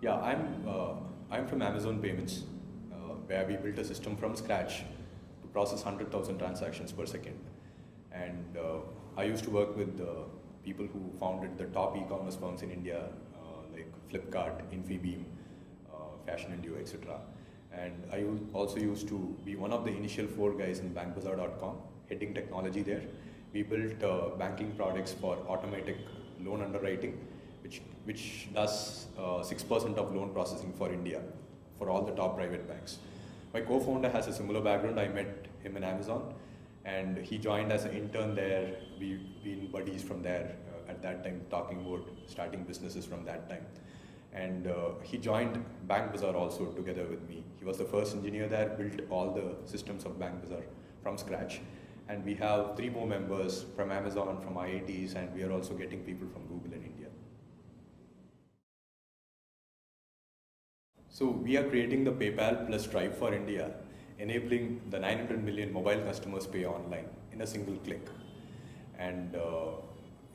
Yeah, I'm from Amazon Payments, where we built a system from scratch to process 100,000 transactions per second. And I used to work with people who founded the top e-commerce firms in India, like Flipkart, Infibeam, Fashion and Duo, etc. And also used to be one of the initial 4 guys in BankBazaar.com, heading technology there. We built banking products for automatic loan underwriting, which does 6% of loan processing for India, for all the top private banks. My co-founder has a similar background. I met him in Amazon, and he joined as an intern there. We've been buddies from there at that time, talking about starting businesses from that time. And he joined BankBazaar also together with me. He was the first engineer there, built all the systems of BankBazaar from scratch. And we have 3 more members from Amazon, from IITs, and we are also getting people from Google in India. So we are creating the PayPal plus Stripe for India, enabling the 900 million mobile customers pay online in a single click. And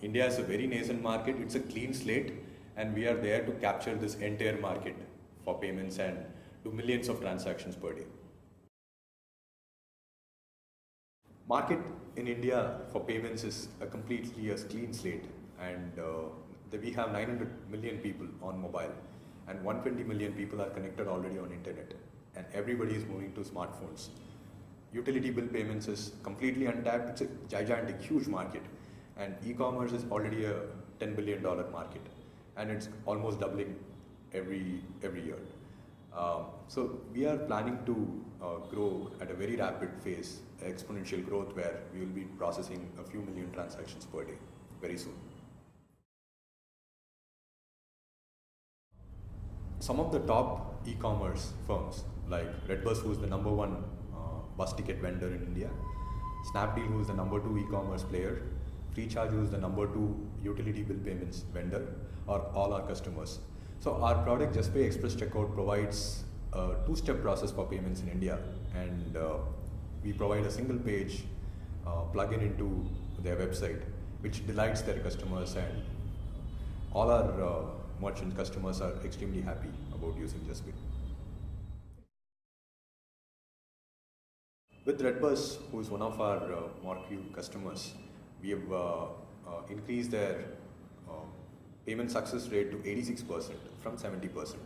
India is a very nascent market. It's a clean slate, and we are there to capture this entire market for payments and do millions of transactions per day. Market in India for payments is a completely a clean slate, and we have 900 million people on mobile, and 120 million people are connected already on internet, and everybody is moving to smartphones. Utility bill payments is completely untapped. It's a gigantic, huge market, and e-commerce is already a $10 billion market, and it's almost doubling every year. So we are planning to grow at a very rapid phase, exponential growth, where we will be processing a few million transactions per day very soon. Some of the top e-commerce firms like Redbus, who is the #1 bus ticket vendor in India, Snapdeal, who is the #2 e-commerce player, Freecharge, who is the #2 utility bill payments vendor, are all our customers. So our product JustPay Express Checkout provides a 2-step process for payments in India, and we provide a single page plugin into their website, which delights their customers, and all our merchant customers are extremely happy about using JustPay. With Redbus, who is one of our marquee customers, we have increased their payment success rate to 86% from 70%,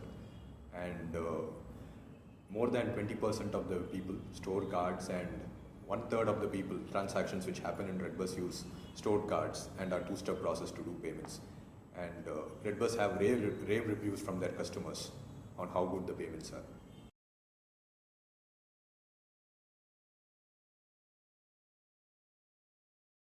and more than 20% of the people store cards, and 1/3 of the people transactions which happen in Redbus use stored cards and are 2-step process to do payments. And Redbus have rave reviews from their customers on how good the payments are.